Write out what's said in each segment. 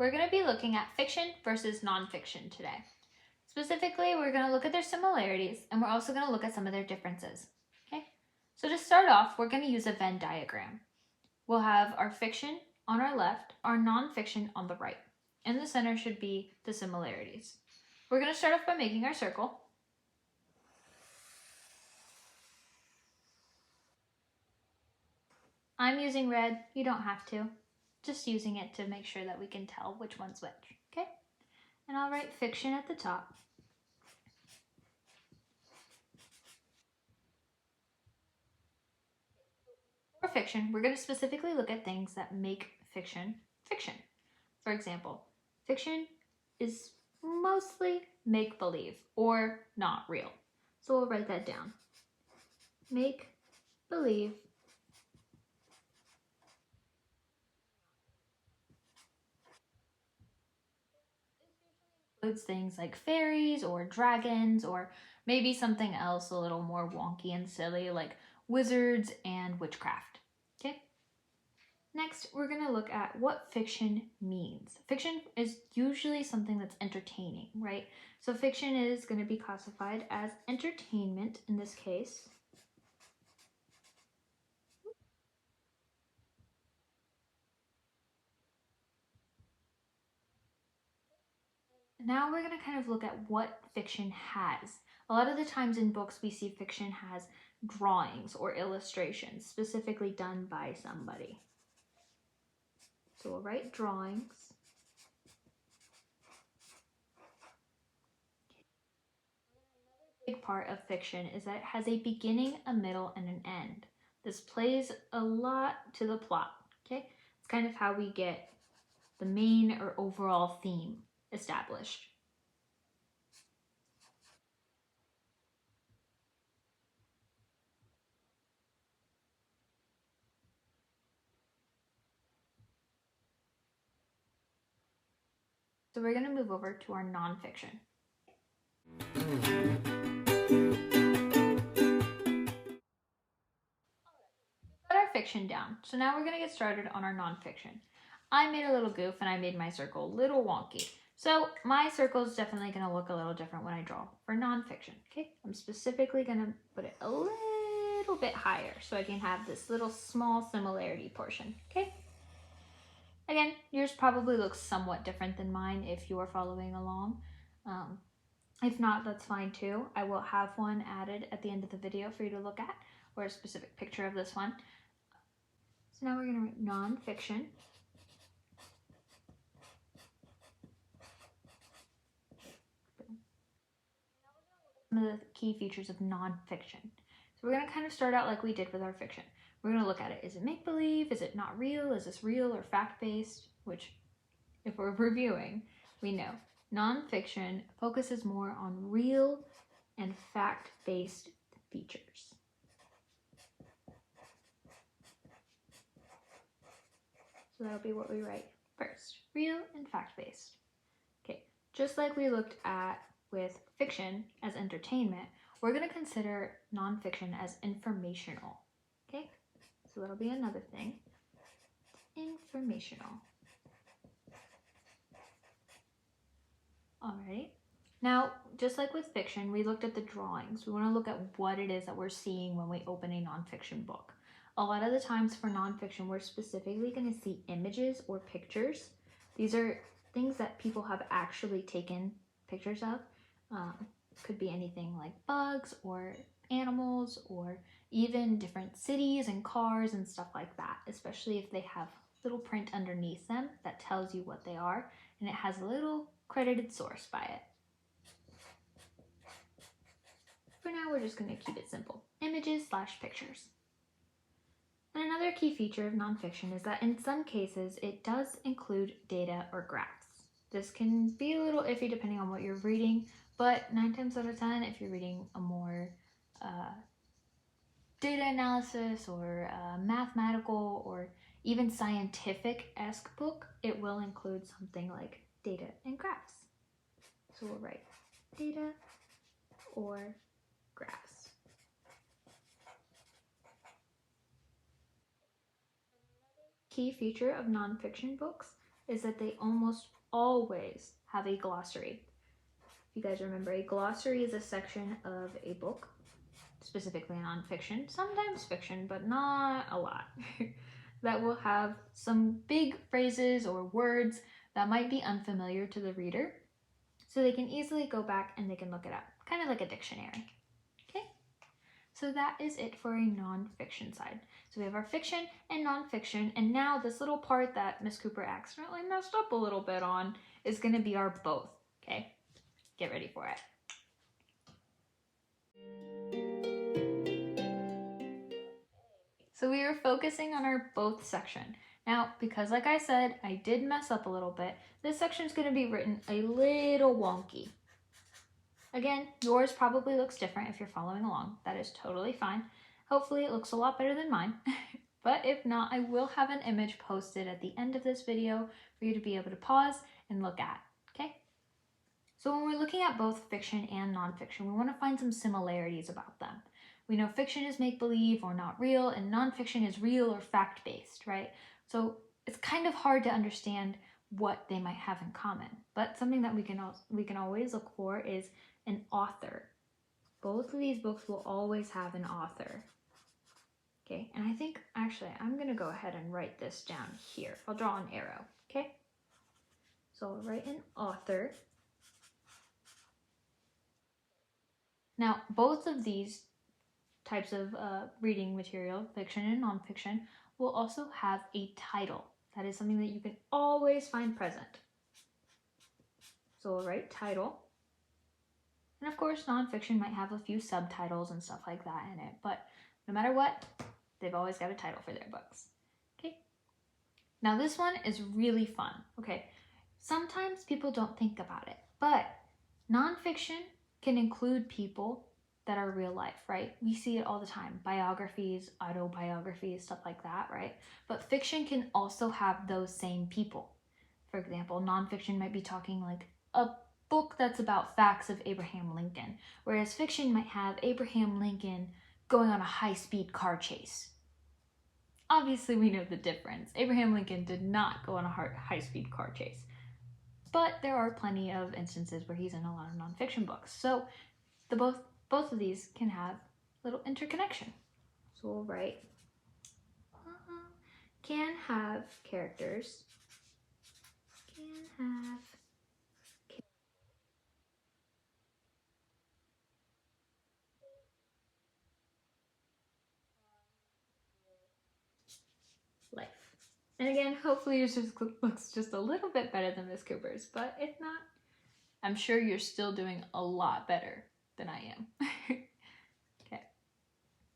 we're going to be looking at fiction versus nonfiction today. Specifically, we're going to look at their similarities, and we're also going to look at some of their differences. Okay? So to start off, we're going to use a Venn diagram. We'll have our fiction on our left, our nonfiction on the right. In the center should be the similarities. We're going to start off by making our circle. I'm using red. You don't have to. Just using it to make sure that we can tell which one's which. Okay? And I'll write fiction at the top. For fiction, we're going to specifically look at things that make fiction fiction. For example, fiction is mostly make-believe or not real. So we'll write that down. Make-believe includes things like fairies or dragons or maybe something else a little more wonky and silly like wizards and witchcraft. Okay? Next, we're going to look at what fiction means. Fiction is usually something that's entertaining, right? So fiction is going to be classified as entertainment in this case. Now we're going to kind of look at what fiction has. A lot of the times in books we see fiction has drawings or illustrations specifically done by somebody. So we'll write drawings. Big part of fiction is that it has a beginning, a middle, and an end. This plays a lot to the plot, okay? It's kind of how we get the main or overall theme established. So we're going to move over to our nonfiction. Put our fiction down. So now we're going to get started on our nonfiction. I made a little goof and I made my circle a little wonky. So my circle is definitely going to look a little different when I draw for nonfiction. Okay, I'm specifically going to put it a little bit higher so I can have this little small similarity portion. Okay. Again, yours probably looks somewhat different than mine if you are following along. If not, that's fine too. I will have one added at the end of the video for you to look at, or a specific picture of this one. So now we're going to write nonfiction. Some of the key features of nonfiction. So we're going to kind of start out like we did with our fiction. We're going to look at it. Is it make-believe? Is it not real? Is this real or fact-based? Which, if we're reviewing, we know. Nonfiction focuses more on real and fact-based features. So that'll be what we write first. Real and fact-based. Okay, just like we looked at with fiction as entertainment, we're going to consider nonfiction as informational. Okay, so that'll be another thing. Informational. Alright. Now, just like with fiction, we looked at the drawings. We want to look at what it is that we're seeing when we open a nonfiction book. A lot of the times for nonfiction, we're specifically going to see images or pictures. These are things that people have actually taken pictures of. Could be anything like bugs or animals or even different cities and cars and stuff like that, especially if they have little print underneath them that tells you what they are, and it has a little credited source by it. For now, we're just going to keep it simple. Images/pictures. And another key feature of nonfiction is that in some cases, it does include data or graphs. This can be a little iffy depending on what you're reading, but 9 times out of 10, if you're reading a more data analysis or mathematical or even scientific-esque book, it will include something like data and graphs. So we'll write data or graphs. Key feature of nonfiction books is that they almost always have a glossary. If you guys remember, a glossary is a section of a book, specifically nonfiction, sometimes fiction, but not a lot, that will have some big phrases or words that might be unfamiliar to the reader, so they can easily go back and they can look it up, kind of like a dictionary. Okay, so that is it for a nonfiction side. So we have our fiction and nonfiction, and now this little part that Miss Cooper accidentally messed up a little bit on is going to be our both. Okay, get ready for it. So we are focusing on our both section. Now, because like I said, I did mess up a little bit, this section is going to be written a little wonky. Again, yours probably looks different if you're following along. That is totally fine. Hopefully it looks a lot better than mine. But if not, I will have an image posted at the end of this video for you to be able to pause and look at, okay? So when we're looking at both fiction and nonfiction, we want to find some similarities about them. We know fiction is make-believe or not real, and nonfiction is real or fact-based, right? So it's kind of hard to understand what they might have in common. But something that we can always look for is an author. Both of these books will always have an author. Okay, and I think actually I'm gonna go ahead and write this down here. I'll draw an arrow, okay? So I'll write an author. Now, both of these types of reading material, fiction and nonfiction, will also have a title. That is something that you can always find present. So we'll write title. And of course, nonfiction might have a few subtitles and stuff like that in it, but no matter what, they've always got a title for their books. Okay. Now this one is really fun. Okay. Sometimes people don't think about it, but nonfiction can include people that are real life, right? We see it all the time. Biographies, autobiographies, stuff like that, right? But fiction can also have those same people. For example, nonfiction might be talking like a book that's about facts of Abraham Lincoln, whereas fiction might have Abraham Lincoln going on a high-speed car chase. Obviously, we know the difference. Abraham Lincoln did not go on a high-speed car chase. But there are plenty of instances where he's in a lot of nonfiction books. So both of these can have little interconnection. So we'll write can have characters, can have life. And again, hopefully yours just looks just a little bit better than Miss Cooper's, but if not, I'm sure you're still doing a lot better than I am. Okay.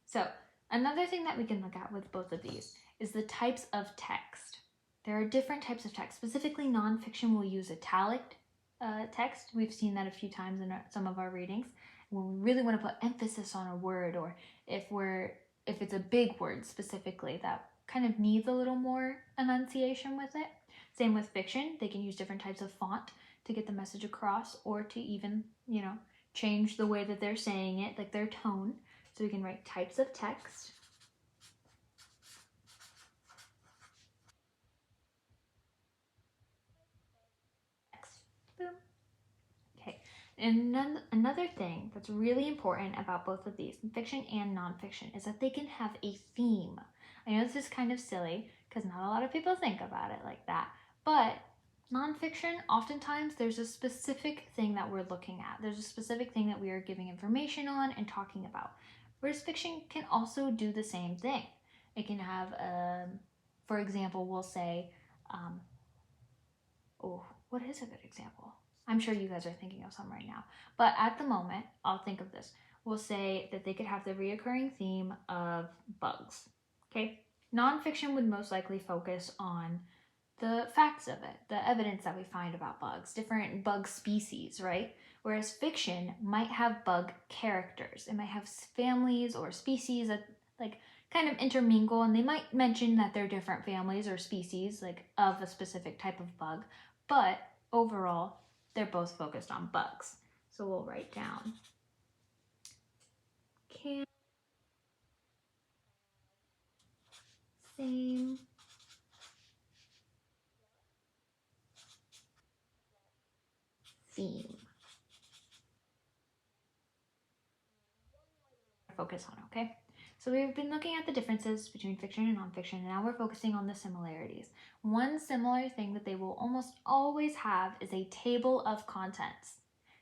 So another thing that we can look at with both of these is the types of text. There are different types of text. Specifically, nonfiction will use italic text. We've seen that a few times in some of our readings. When we really want to put emphasis on a word, or if it's a big word specifically that kind of needs a little more enunciation with it. Same with fiction. They can use different types of font to get the message across, or to even, change the way that they're saying it, like their tone. So we can write types of text. Boom. Okay, and another thing that's really important about both of these, fiction and nonfiction, is that they can have a theme. I know this is kind of silly because not a lot of people think about it like that, but nonfiction, oftentimes there's a specific thing that we're looking at. There's a specific thing that we are giving information on and talking about. Whereas fiction can also do the same thing. It can have, for example, we'll say, what is a good example? I'm sure you guys are thinking of some right now. But at the moment, I'll think of this. We'll say that they could have the reoccurring theme of bugs. Okay? Nonfiction would most likely focus on the facts of it, the evidence that we find about bugs, different bug species, right? Whereas fiction might have bug characters. It might have families or species that kind of intermingle, and they might mention that they're different families or species of a specific type of bug, but overall they're both focused on bugs. So we'll write down can same focus on, okay? So we've been looking at the differences between fiction and nonfiction, and now we're focusing on the similarities. One similar thing that they will almost always have is a table of contents.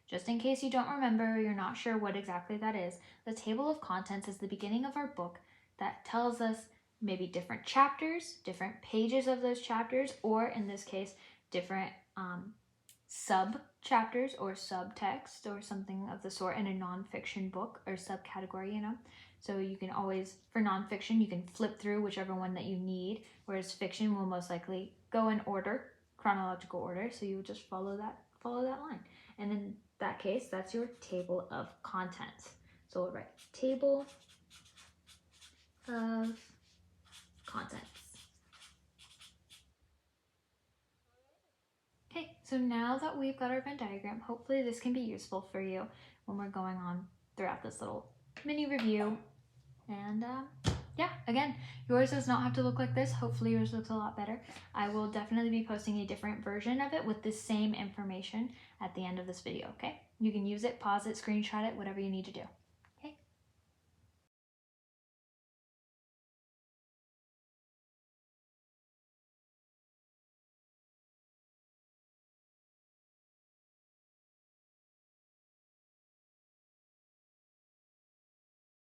Just in case you don't remember or you're not sure what exactly that is, the table of contents is the beginning of our book that tells us maybe different chapters, different pages of those chapters, or in this case, different sub-chapters or subtext or something of the sort in a nonfiction book or subcategory, you know. So you can always, for nonfiction, you can flip through whichever one that you need, whereas fiction will most likely go in order, chronological order, so you would just follow that line. And in that case, that's your table of contents. So we'll write table of contents. Okay, so now that we've got our Venn diagram, hopefully this can be useful for you when we're going on throughout this little mini review. And yeah, again, yours does not have to look like this. Hopefully yours looks a lot better. I will definitely be posting a different version of it with the same information at the end of this video, okay? You can use it, pause it, screenshot it, whatever you need to do.